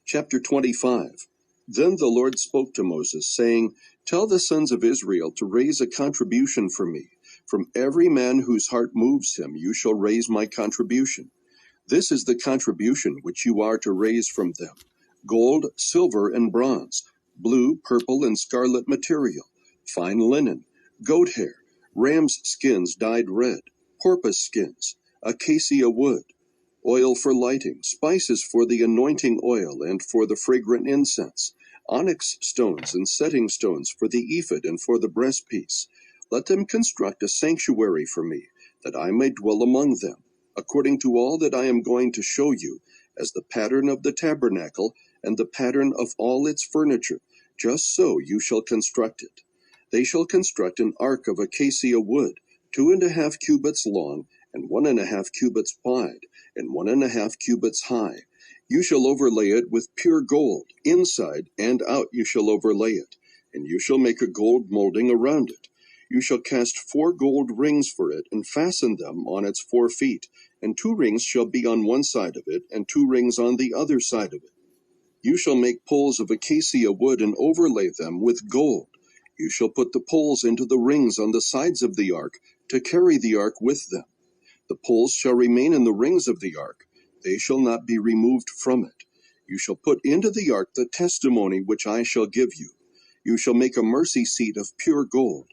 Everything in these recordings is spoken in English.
Chapter 25. Then the Lord spoke to Moses, saying, Tell the sons of Israel to raise a contribution for me. From every man whose heart moves him you shall raise my contribution. This is the contribution which you are to raise from them: gold, silver, and bronze, blue, purple, and scarlet material, fine linen, goat hair, ram's skins dyed red, porpoise skins, acacia wood, oil for lighting, spices for the anointing oil and for the fragrant incense, onyx stones and setting stones for the ephod and for the breastpiece. Let them construct a sanctuary for me, that I may dwell among them, according to all that I am going to show you, as the pattern of the tabernacle and the pattern of all its furniture, just so you shall construct it. They shall construct an ark of acacia wood, 2.5 cubits long, and 1.5 cubits wide, and 1.5 cubits high. You shall overlay it with pure gold, inside and out you shall overlay it, and you shall make a gold molding around it. You shall cast 4 gold rings for it, and fasten them on its 4 feet, and 2 rings shall be on one side of it, and 2 rings on the other side of it. You shall make poles of acacia wood, and overlay them with gold. You shall put the poles into the rings on the sides of the ark, to carry the ark with them. The poles shall remain in the rings of the ark, they shall not be removed from it. You shall put into the ark the testimony which I shall give you. You shall make a mercy seat of pure gold,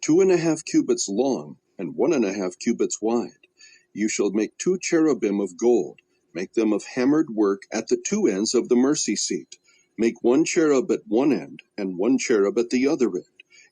2.5 cubits long, and 1.5 cubits wide. You shall make 2 cherubim of gold, make them of hammered work at the 2 ends of the mercy seat. Make 1 cherub at one end, and 1 cherub at the other end.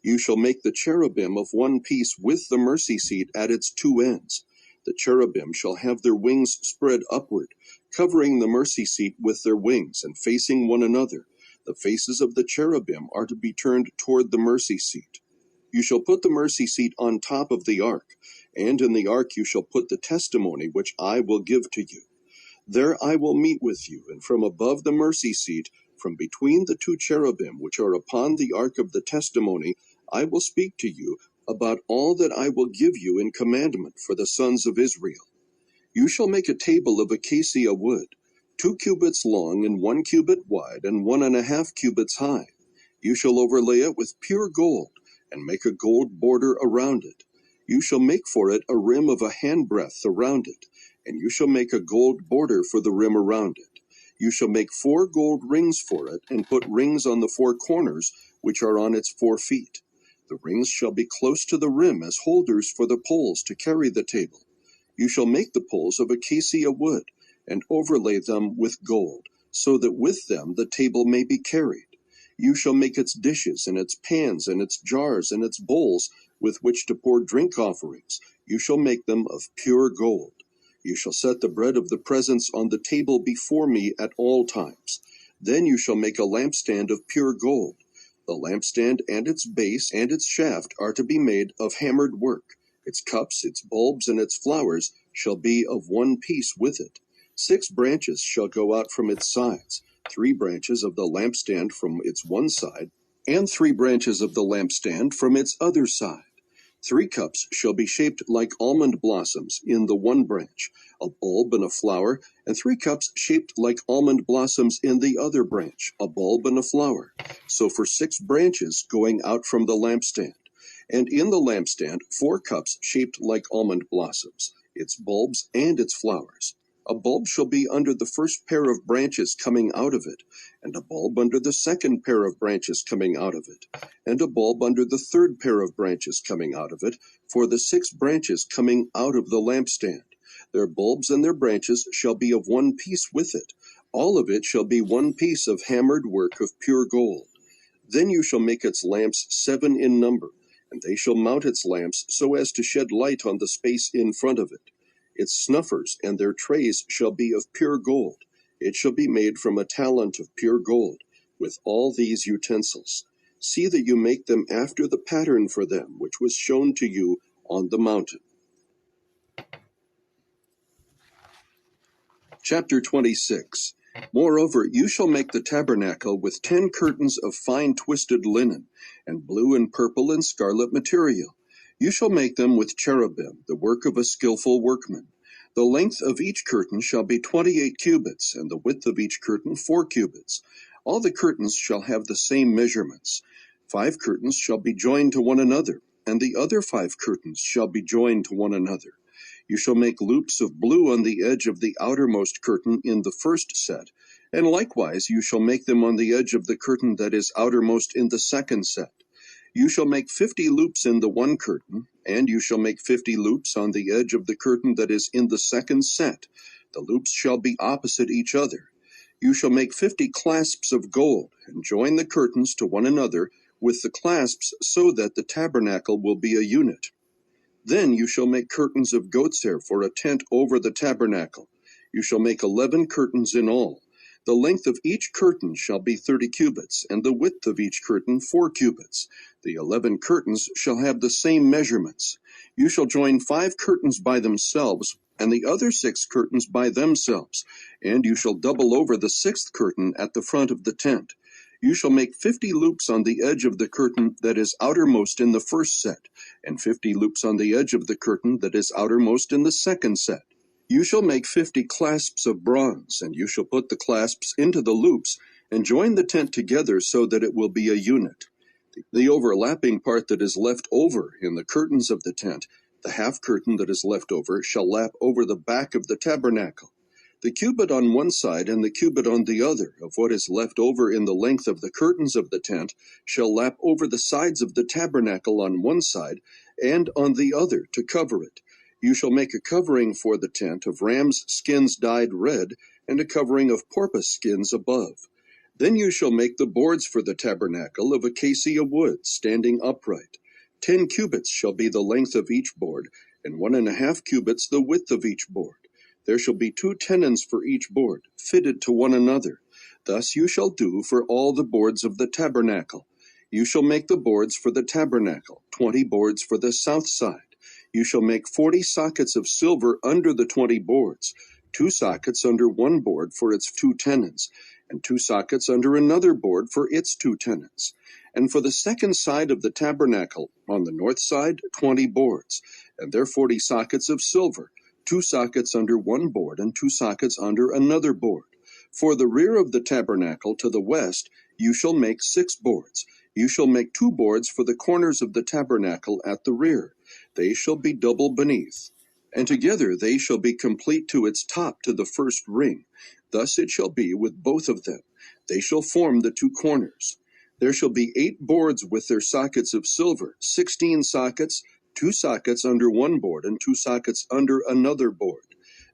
You shall make the cherubim of one piece with the mercy seat at its 2 ends. The cherubim shall have their wings spread upward, covering the mercy seat with their wings, and facing one another. The faces of the cherubim are to be turned toward the mercy seat. You shall put the mercy seat on top of the ark, and in the ark you shall put the testimony which I will give to you. There I will meet with you, and from above the mercy seat, from between the 2 cherubim which are upon the ark of the testimony, I will speak to you about all that I will give you in commandment for the sons of Israel. You shall make a table of acacia wood, 2 cubits long and 1 cubit wide and 1.5 cubits high. You shall overlay it with pure gold, and make a gold border around it. You shall make for it a rim of a handbreadth around it, and you shall make a gold border for the rim around it. You shall make 4 gold rings for it, and put rings on the 4 corners, which are on its 4 feet. The rings shall be close to the rim as holders for the poles to carry the table. You shall make the poles of acacia wood, and overlay them with gold, so that with them the table may be carried. You shall make its dishes, and its pans, and its jars, and its bowls, with which to pour drink offerings. You shall make them of pure gold. You shall set the bread of the presence on the table before me at all times. Then you shall make a lampstand of pure gold. The lampstand and its base and its shaft are to be made of hammered work. Its cups, its bulbs, and its flowers shall be of one piece with it. 6 branches shall go out from its sides, 3 branches of the lampstand from its one side, and 3 branches of the lampstand from its other side. 3 cups shall be shaped like almond blossoms in the one branch, a bulb and a flower, and 3 cups shaped like almond blossoms in the other branch, a bulb and a flower. So for 6 branches going out from the lampstand. And in the lampstand 4 cups shaped like almond blossoms, its bulbs and its flowers. A bulb shall be under the first pair of branches coming out of it, and a bulb under the second pair of branches coming out of it, and a bulb under the third pair of branches coming out of it, for the 6 branches coming out of the lampstand. Their bulbs and their branches shall be of one piece with it. All of it shall be one piece of hammered work of pure gold. Then you shall make its lamps 7 in number, and they shall mount its lamps so as to shed light on the space in front of it. Its snuffers and their trays shall be of pure gold. It shall be made from a talent of pure gold, with all these utensils. See that you make them after the pattern for them, which was shown to you on the mountain. Chapter 26. Moreover, you shall make the tabernacle with 10 curtains of fine twisted linen, and blue and purple and scarlet material. You shall make them with cherubim, the work of a skillful workman. The length of each curtain shall be 28 cubits, and the width of each curtain 4 cubits. All the curtains shall have the same measurements. 5 curtains shall be joined to one another, and the other 5 curtains shall be joined to one another. You shall make loops of blue on the edge of the outermost curtain in the first set, and likewise you shall make them on the edge of the curtain that is outermost in the second set. You shall make 50 loops in the one curtain, and you shall make 50 loops on the edge of the curtain that is in the second set. The loops shall be opposite each other. You shall make 50 clasps of gold, and join the curtains to one another with the clasps, so that the tabernacle will be a unit. Then you shall make curtains of goat's hair for a tent over the tabernacle. You shall make 11 curtains in all. The length of each curtain shall be 30 cubits, and the width of each curtain 4 cubits. The 11 curtains shall have the same measurements. You shall join 5 curtains by themselves, and the other 6 curtains by themselves, and you shall double over the 6th curtain at the front of the tent. You shall make 50 loops on the edge of the curtain that is outermost in the first set, and 50 loops on the edge of the curtain that is outermost in the second set. You shall make 50 clasps of bronze, and you shall put the clasps into the loops, and join the tent together so that it will be a unit. The overlapping part that is left over in the curtains of the tent, the half curtain that is left over, shall lap over the back of the tabernacle. The cubit on one side and the cubit on the other of what is left over in the length of the curtains of the tent shall lap over the sides of the tabernacle on one side and on the other to cover it. You shall make a covering for the tent of ram's skins dyed red, and a covering of porpoise skins above. Then you shall make the boards for the tabernacle of acacia wood, standing upright. 10 cubits shall be the length of each board, and 1.5 cubits the width of each board. There shall be 2 tenons for each board, fitted to one another. Thus you shall do for all the boards of the tabernacle. You shall make the boards for the tabernacle, 20 boards for the south side. You shall make 40 sockets of silver under the 20 boards, 2 sockets under one board for its 2 tenons, and 2 sockets under another board for its 2 tenons. And for the second side of the tabernacle, on the north side, 20 boards, and their 40 sockets of silver, 2 sockets under one board and 2 sockets under another board. For the rear of the tabernacle to the west, you shall make 6 boards. You shall make 2 boards for the corners of the tabernacle at the rear. They shall be double beneath, and together they shall be complete to its top to the first ring. Thus it shall be with both of them. They shall form the 2 corners. There shall be 8 boards with their sockets of silver, 16 sockets, 2 sockets under one board and 2 sockets under another board.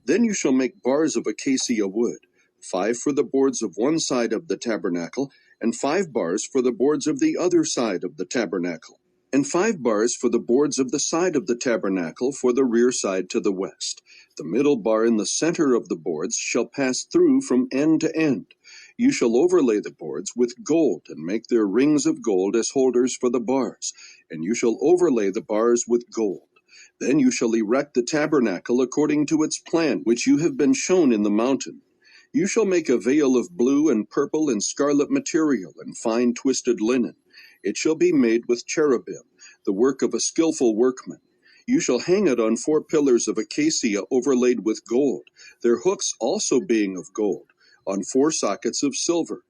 Then you shall make bars of acacia wood, 5 for the boards of one side of the tabernacle, and 5 bars for the boards of the other side of the tabernacle, and 5 bars for the boards of the side of the tabernacle for the rear side to the west. The middle bar in the center of the boards shall pass through from end to end. You shall overlay the boards with gold, and make their rings of gold as holders for the bars, and you shall overlay the bars with gold. Then you shall erect the tabernacle according to its plan, which you have been shown in the mountain. You shall make a veil of blue and purple and scarlet material and fine twisted linen. It shall be made with cherubim, the work of a skillful workman. You shall hang it on 4 pillars of acacia overlaid with gold, their hooks also being of gold, on 4 sockets of silver.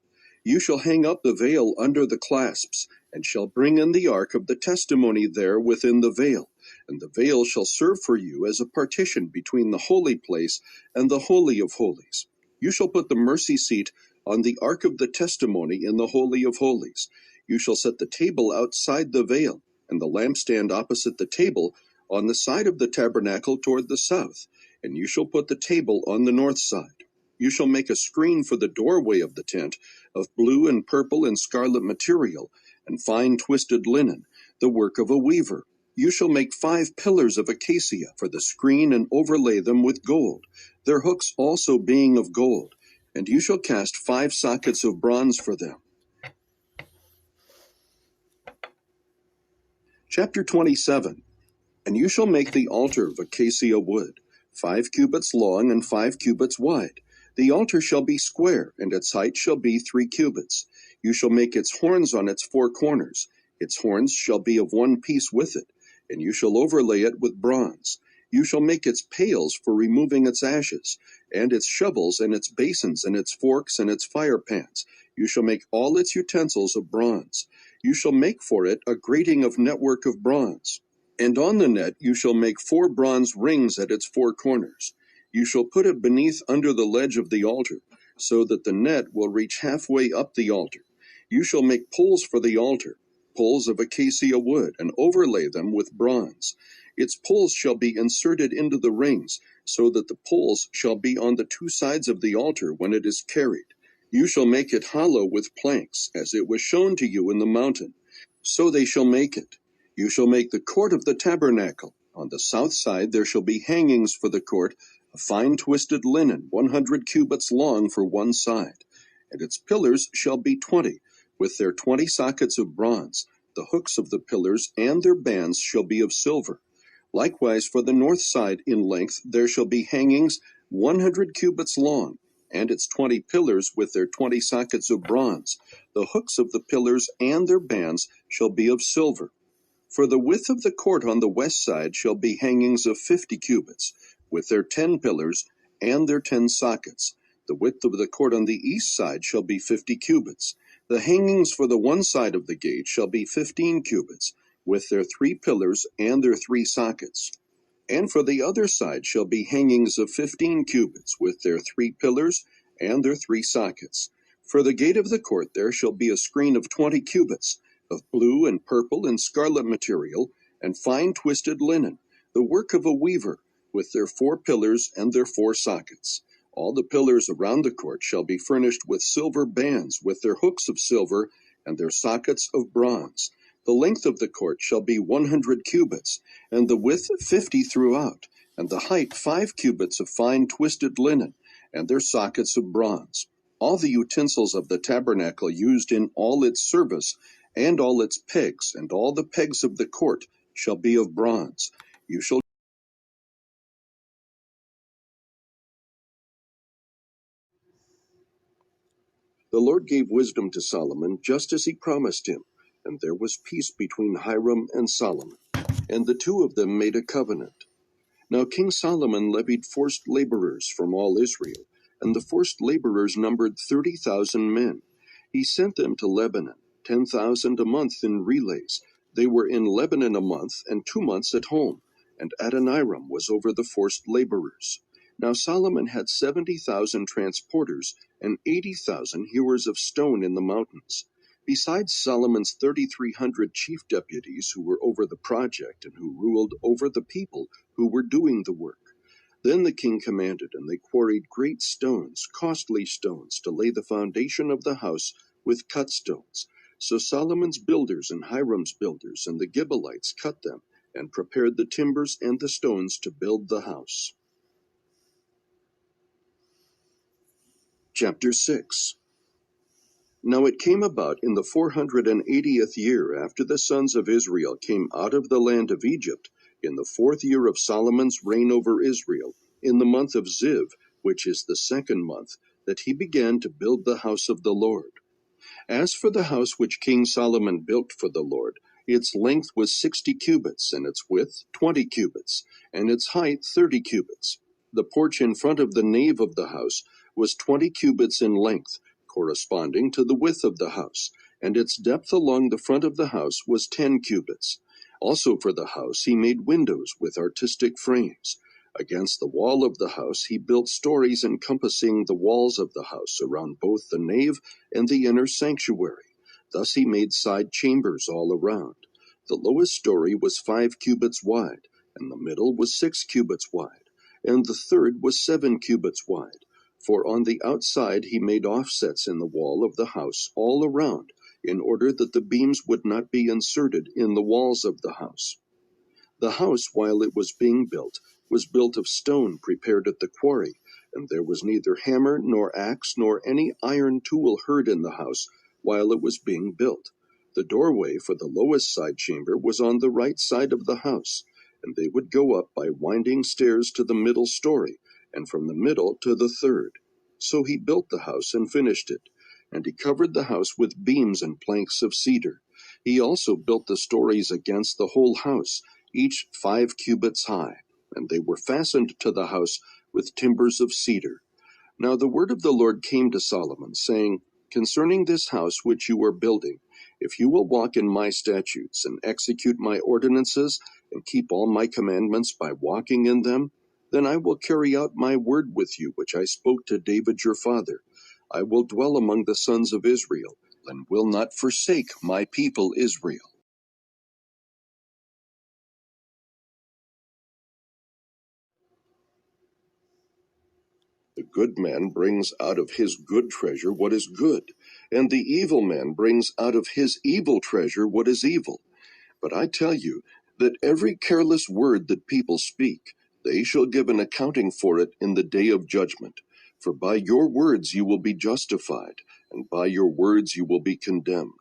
You shall hang up the veil under the clasps, and shall bring in the ark of the testimony there within the veil, and the veil shall serve for you as a partition between the holy place and the holy of holies. You shall put the mercy seat on the ark of the testimony in the holy of holies. You shall set the table outside the veil, and the lampstand opposite the table on the side of the tabernacle toward the south, and you shall put the table on the north side. You shall make a screen for the doorway of the tent of blue and purple and scarlet material, and fine twisted linen, the work of a weaver. You shall make 5 pillars of acacia for the screen, and overlay them with gold, their hooks also being of gold, and you shall cast 5 sockets of bronze for them. Chapter 27. And you shall make the altar of acacia wood, 5 cubits long and 5 cubits wide. The altar shall be square, and its height shall be 3 cubits. You shall make its horns on its 4 corners. Its horns shall be of one piece with it, and you shall overlay it with bronze. You shall make its pails for removing its ashes, and its shovels, and its basins, and its forks, and its fire pans. You shall make all its utensils of bronze. You shall make for it a grating of network of bronze. And on the net you shall make 4 bronze rings at its 4 corners. You shall put it beneath under the ledge of the altar, so that the net will reach halfway up the altar. You shall make poles for the altar, poles of acacia wood, and overlay them with bronze. Its poles shall be inserted into the rings, so that the poles shall be on the 2 sides of the altar when it is carried. You shall make it hollow with planks, as it was shown to you in the mountain. So they shall make it. You shall make the court of the tabernacle. On the south side there shall be hangings for the court, of fine twisted linen, 100 cubits long for one side. And its pillars shall be 20, with their 20 sockets of bronze. The hooks of the pillars and their bands shall be of silver. Likewise for the north side in length there shall be hangings 100 cubits long, and its 20 pillars with their 20 sockets of bronze. The hooks of the pillars and their bands shall be of silver. For the width of the court on the west side shall be hangings of 50 cubits, with their 10 pillars and their 10 sockets. The width of the court on the east side shall be 50 cubits. The hangings for the one side of the gate shall be 15 cubits, with their 3 pillars and their 3 sockets. And for the other side shall be hangings of 15 cubits, with their 3 pillars and their 3 sockets. For the gate of the court there shall be a screen of 20 cubits, of blue and purple and scarlet material, and fine twisted linen, the work of a weaver, with their 4 pillars and their 4 sockets. All the pillars around the court shall be furnished with silver bands, with their hooks of silver, and their sockets of bronze. The length of the court shall be 100 cubits, and the width 50 throughout, and the height 5 cubits of fine twisted linen, and their sockets of bronze. All the utensils of the tabernacle used in all its service, and all its pegs, and all the pegs of the court, shall be of bronze. You shall The Lord gave wisdom to Solomon, just as he promised him, and there was peace between Hiram and Solomon, and the 2 of them made a covenant. Now King Solomon levied forced laborers from all Israel, and the forced laborers numbered 30,000 men. He sent them to Lebanon, 10,000 a month in relays. They were in Lebanon a month, and 2 months at home, and Adoniram was over the forced laborers. Now Solomon had 70,000 transporters, and 80,000 hewers of stone in the mountains. Besides Solomon's 3,300 chief deputies who were over the project and who ruled over the people who were doing the work. Then the king commanded, and they quarried great stones, costly stones, to lay the foundation of the house with cut stones. So Solomon's builders and Hiram's builders and the Gibeonites cut them, and prepared the timbers and the stones to build the house. Chapter 6. Now it came about in the 480th year after the sons of Israel came out of the land of Egypt, in the 4th year of Solomon's reign over Israel, in the month of Ziv, which is the 2nd month, that he began to build the house of the Lord. As for the house which King Solomon built for the Lord, its length was 60 cubits, and its width 20 cubits, and its height 30 cubits. The porch in front of the nave of the house was 20 cubits in length, corresponding to the width of the house, and its depth along the front of the house was 10 cubits. Also for the house he made windows with artistic frames. Against the wall of the house he built stories encompassing the walls of the house around both the nave and the inner sanctuary. Thus he made side chambers all around. The lowest story was 5 cubits wide, and the middle was 6 cubits wide, and the third was 7 cubits wide. For on the outside he made offsets in the wall of the house all around, in order that the beams would not be inserted in the walls of the house. The house, while it was being built, was built of stone prepared at the quarry, and there was neither hammer nor axe nor any iron tool heard in the house while it was being built. The doorway for the lowest side chamber was on the right side of the house, and they would go up by winding stairs to the middle story, and from the middle to the third. So he built the house and finished it, and he covered the house with beams and planks of cedar. He also built the stories against the whole house, each 5 cubits high. and they were fastened to the house with timbers of cedar. Now the word of the Lord came to Solomon, saying, Concerning this house which you are building, if you will walk in my statutes, and execute my ordinances, and keep all my commandments by walking in them, then I will carry out my word with you, which I spoke to David your father. I will dwell among the sons of Israel, and will not forsake my people Israel. The good man brings out of his good treasure what is good, and the evil man brings out of his evil treasure what is evil. But I tell you that every careless word that people speak, they shall give an accounting for it in the day of judgment. For by your words you will be justified, and by your words you will be condemned.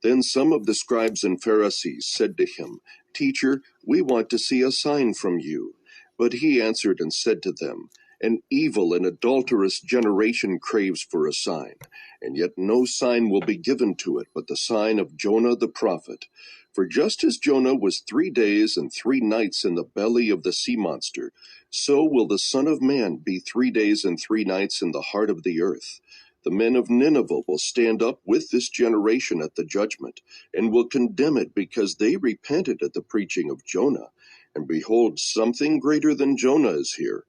Then some of the scribes and Pharisees said to him, Teacher, we want to see a sign from you. But he answered and said to them, An evil and adulterous generation craves for a sign, and yet no sign will be given to it but the sign of Jonah the prophet. For just as Jonah was 3 days and 3 nights in the belly of the sea monster, so will the Son of Man be 3 days and 3 nights in the heart of the earth. The men of Nineveh will stand up with this generation at the judgment, and will condemn it because they repented at the preaching of Jonah. And behold, something greater than Jonah is here.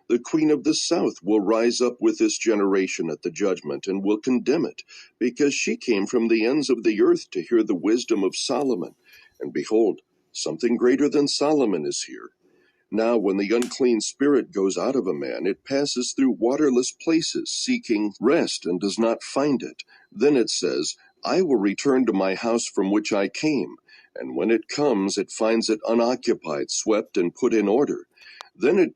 The queen of the south will rise up with this generation at the judgment, and will condemn it, because she came from the ends of the earth to hear the wisdom of Solomon. And behold, something greater than Solomon is here. Now when the unclean spirit goes out of a man, it passes through waterless places, seeking rest, and does not find it. Then it says, I will return to my house from which I came. And when it comes, it finds it unoccupied, swept, and put in order. Then it